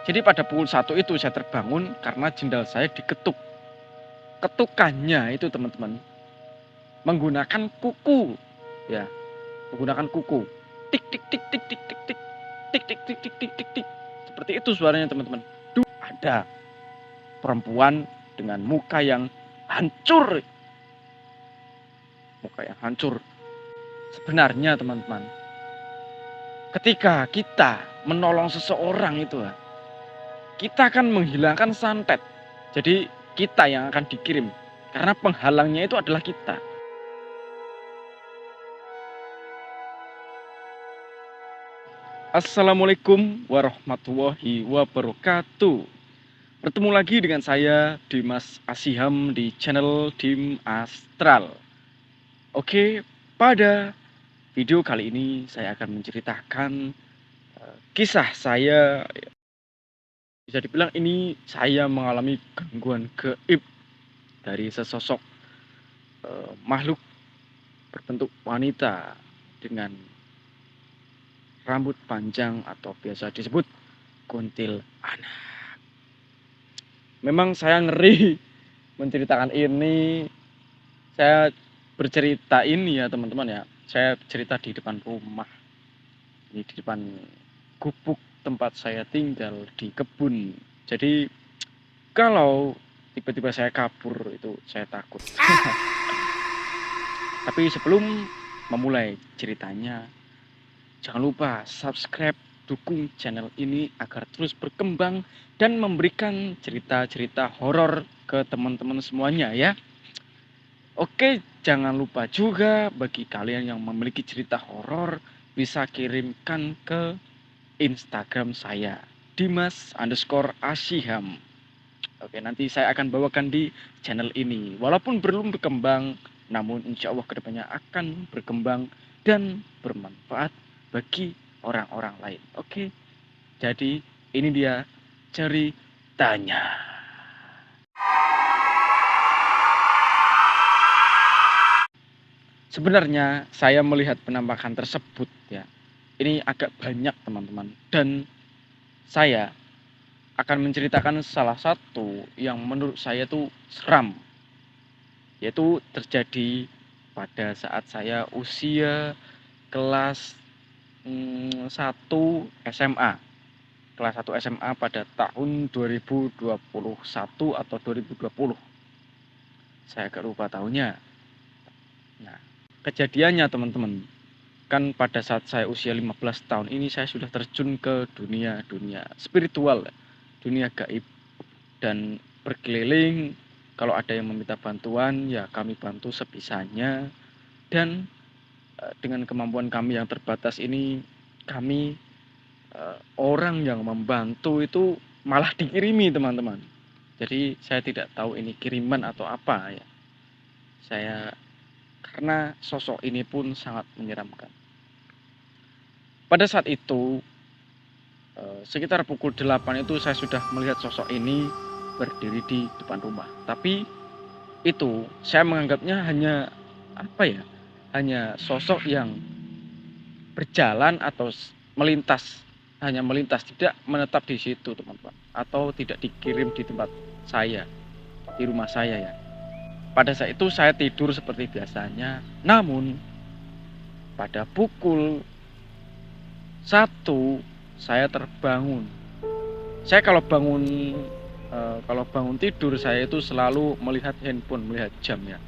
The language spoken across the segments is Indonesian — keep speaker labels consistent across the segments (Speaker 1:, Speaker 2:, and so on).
Speaker 1: Jadi pada pukul 1 itu saya terbangun karena jendela saya diketuk. Ketukannya itu teman-teman menggunakan kuku, ya, menggunakan kuku. Tik tik tik tik tik tik tik tik tik tik tik tik tik tik. Seperti itu suaranya teman-teman. Ada perempuan dengan muka yang hancur. Muka yang hancur. Sebenarnya teman-teman, ketika kita menolong seseorang itu, kita akan menghilangkan santet. Jadi kita yang akan dikirim, karena penghalangnya itu adalah kita. Assalamualaikum warahmatullahi wabarakatuh. Bertemu lagi dengan saya Dimas Asiham di channel Dim Astral. Oke, pada video kali ini saya akan menceritakan kisah saya. Bisa dibilang ini saya mengalami gangguan gaib dari sesosok makhluk berbentuk wanita dengan rambut panjang atau biasa disebut kuntilanak. Memang saya ngeri menceritakan ini. Saya bercerita ini ya teman-teman ya. Saya cerita di depan rumah. Ini di depan gubuk tempat saya tinggal di kebun. Jadi kalau tiba-tiba saya kabur itu saya takut. Tapi sebelum memulai ceritanya, jangan lupa subscribe, dukung channel ini agar terus berkembang dan memberikan cerita-cerita horor ke teman-teman semuanya ya. Oke, jangan lupa juga bagi kalian yang memiliki cerita horor bisa kirimkan ke Instagram saya, Dimas_Asiham. Oke, nanti saya akan bawakan di channel ini. Walaupun belum berkembang, namun insya Allah kedepannya akan berkembang dan bermanfaat bagi orang-orang lain. Oke, jadi ini dia ceritanya. Sebenarnya saya melihat penampakan tersebut ya. Ini agak banyak teman-teman, dan saya akan menceritakan salah satu yang menurut saya itu seram, yaitu terjadi pada saat saya usia kelas 1 SMA. Kelas 1 SMA pada tahun 2021 atau 2020. Saya agak lupa tahunnya. Nah, kejadiannya teman-teman, kan pada saat saya usia 15 tahun ini saya sudah terjun ke dunia spiritual, dunia gaib, dan berkeliling. Kalau ada yang meminta bantuan ya kami bantu sebisanya, dan dengan kemampuan kami yang terbatas ini, kami orang yang membantu itu malah dikirimi teman-teman. Jadi saya tidak tahu ini kiriman atau apa ya. Karena sosok ini pun sangat menyeramkan. Pada saat itu sekitar pukul 8 itu saya sudah melihat sosok ini berdiri di depan rumah. Tapi itu saya menganggapnya hanya hanya sosok yang berjalan atau melintas, hanya melintas, tidak menetap di situ teman-teman, atau tidak dikirim di tempat saya, di rumah saya ya. Pada saat itu saya tidur seperti biasanya, namun pada pukul 1 saya terbangun. Saya kalau bangun tidur saya itu selalu melihat handphone, melihat jam ya,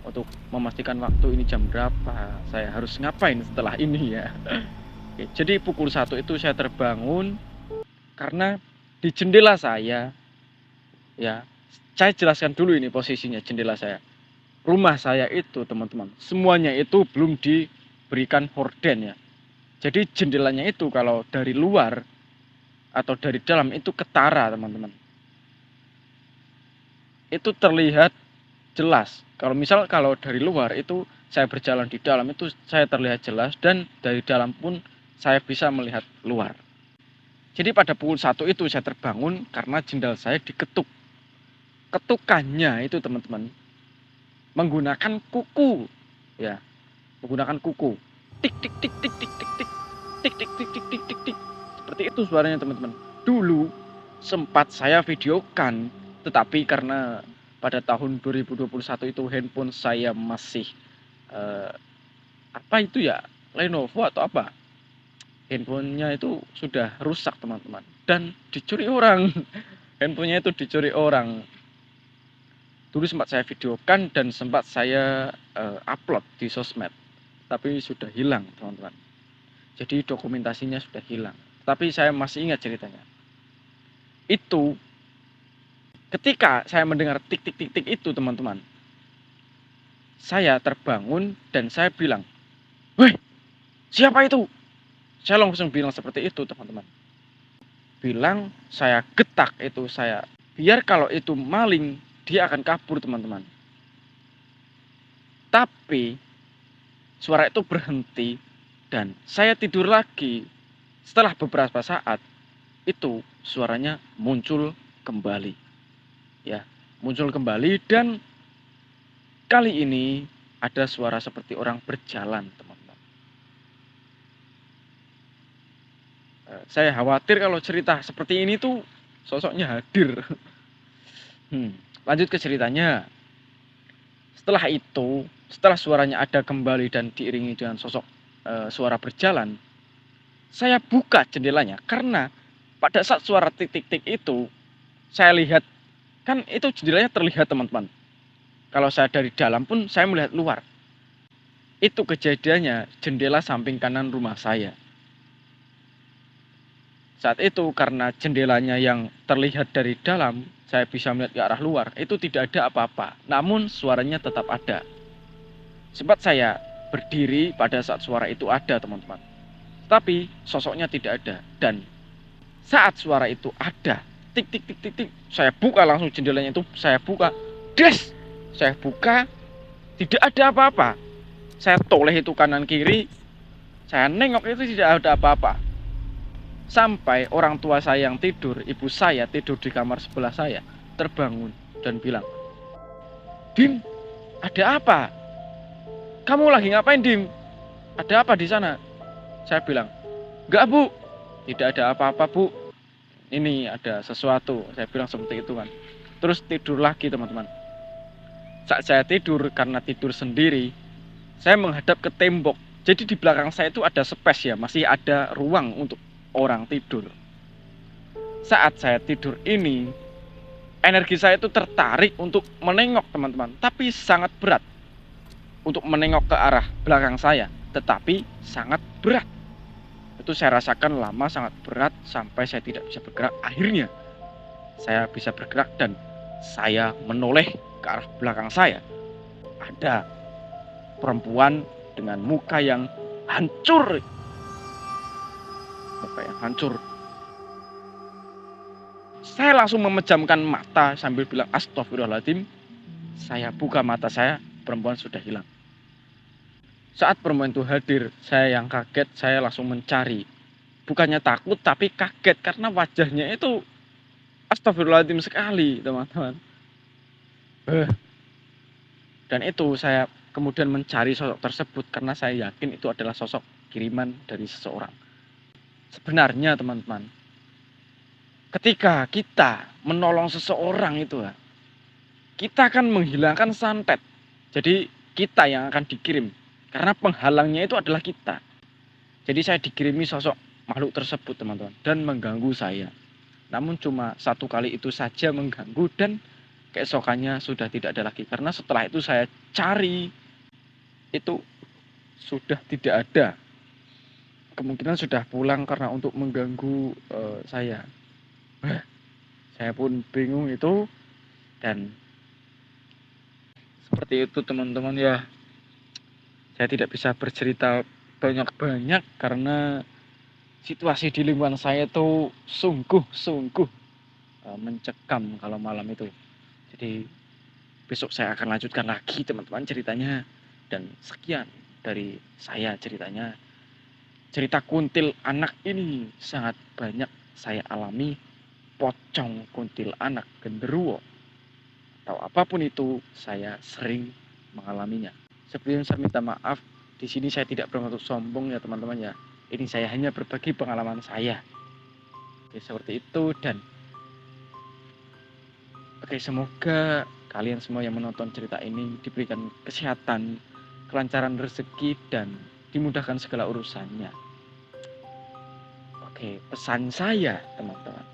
Speaker 1: untuk memastikan waktu ini jam berapa, saya harus ngapain setelah ini ya. Oke, jadi pukul 1 itu saya terbangun karena di jendela saya ya, saya jelaskan dulu ini posisinya jendela saya. Rumah saya itu teman-teman, semuanya itu belum diberikan horden ya. Jadi jendelanya itu kalau dari luar atau dari dalam itu ketara teman-teman. Itu terlihat jelas. Kalau dari luar itu saya berjalan di dalam itu saya terlihat jelas, dan dari dalam pun saya bisa melihat luar. Jadi pada pukul 1 itu saya terbangun karena jendela saya diketuk. Ketukannya itu teman-teman menggunakan kuku, ya, menggunakan kuku. Tik tik tik tik tik tik tik tik tik tik tik tik tik. Seperti itu suaranya teman-teman. Dulu sempat saya videokan, tetapi karena pada tahun 2021 itu handphone saya masih apa itu ya, Lenovo atau apa, handphonenya itu sudah rusak teman-teman, dan dicuri orang. Handphonenya itu dicuri orang. Dulu sempat saya videokan dan sempat saya upload di sosmed, tapi sudah hilang teman-teman. Jadi dokumentasinya sudah hilang, tapi saya masih ingat ceritanya. Itu ketika saya mendengar tik tik tik tik itu teman-teman, saya terbangun dan saya bilang, "Weh, siapa itu?" Saya langsung bilang seperti itu teman-teman. Bilang saya getak itu saya, biar kalau itu maling dia akan kabur teman-teman. Tapi suara itu berhenti dan saya tidur lagi. Setelah beberapa saat itu suaranya muncul kembali. Ya, muncul kembali dan kali ini ada suara seperti orang berjalan, teman-teman. Saya khawatir kalau cerita seperti ini tuh sosoknya hadir. Lanjut ke ceritanya. Setelah itu, setelah suaranya ada kembali dan diiringi dengan sosok suara berjalan, saya buka jendelanya karena pada saat suara tik-tik-tik itu, saya lihat, kan itu jendelanya terlihat teman-teman. Kalau saya dari dalam pun saya melihat luar. Itu kejadiannya jendela samping kanan rumah saya. Saat itu karena jendelanya yang terlihat dari dalam, saya bisa melihat ke arah luar, itu tidak ada apa-apa. Namun suaranya tetap ada. Sempat saya berdiri pada saat suara itu ada teman-teman. Tapi sosoknya tidak ada. Dan saat suara itu ada, tik tik tik tik tik, saya buka langsung jendelanya itu, saya buka. Des! Saya buka, tidak ada apa-apa. Saya toleh itu kanan kiri, saya nengok itu tidak ada apa-apa. Sampai orang tua saya yang tidur, ibu saya tidur di kamar sebelah saya, terbangun dan bilang, "Dim, ada apa? Kamu lagi ngapain, Dim? Ada apa di sana?" Saya bilang, "Enggak, Bu. Tidak ada apa-apa, Bu. Ini ada sesuatu." Saya bilang seperti itu kan. Terus tidur lagi, teman-teman. Saat saya tidur, karena tidur sendiri, saya menghadap ke tembok. Jadi di belakang saya itu ada space ya, masih ada ruang untuk orang tidur. Saat saya tidur ini, energi saya itu tertarik untuk menengok teman-teman, tapi sangat berat untuk menengok ke arah belakang saya, tetapi sangat berat. Itu saya rasakan lama, sangat berat sampai saya tidak bisa bergerak. Akhirnya saya bisa bergerak dan saya menoleh ke arah belakang saya. Ada perempuan dengan muka yang hancur. Muka yang hancur. Saya langsung memejamkan mata sambil bilang astagfirullahaladzim. Saya buka mata saya, perempuan sudah hilang. Saat perempuan itu hadir, saya yang kaget, saya langsung mencari. Bukannya takut, tapi kaget karena wajahnya itu astagfirullahaladzim sekali, teman-teman. Dan itu saya kemudian mencari sosok tersebut karena saya yakin itu adalah sosok kiriman dari seseorang. Sebenarnya teman-teman, ketika kita menolong seseorang itu, kita akan menghilangkan santet. Jadi kita yang akan dikirim, karena penghalangnya itu adalah kita. Jadi saya dikirimi sosok makhluk tersebut teman-teman, dan mengganggu saya. Namun cuma satu kali itu saja mengganggu dan keesokannya sudah tidak ada lagi. Karena setelah itu saya cari, itu sudah tidak ada. Kemungkinan sudah pulang karena untuk mengganggu saya. Saya pun bingung itu. Dan seperti itu teman-teman ya. Saya tidak bisa bercerita banyak-banyak karena situasi di lingkungan saya itu sungguh-sungguh mencekam kalau malam itu. Jadi besok saya akan lanjutkan lagi teman-teman ceritanya. Dan sekian dari saya ceritanya. Cerita kuntil anak ini sangat banyak saya alami. Pocong kuntil anak, genderuwo, atau apapun itu, saya sering mengalaminya. Sebelum saya minta maaf, di sini saya tidak bermaksud sombong ya teman-teman ya. Ini saya hanya berbagi pengalaman saya. Oke, seperti itu. Dan Oke, semoga kalian semua yang menonton cerita ini diberikan kesehatan, kelancaran rezeki, dan dimudahkan segala urusannya. Oke, pesan saya, teman-teman.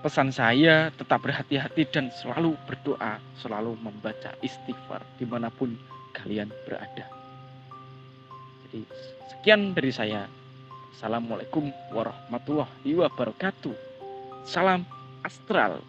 Speaker 1: Pesan saya, tetap berhati-hati dan selalu berdoa, selalu membaca istighfar dimanapun kalian berada. Jadi, sekian dari saya. Assalamualaikum warahmatullahi wabarakatuh. Salam astral.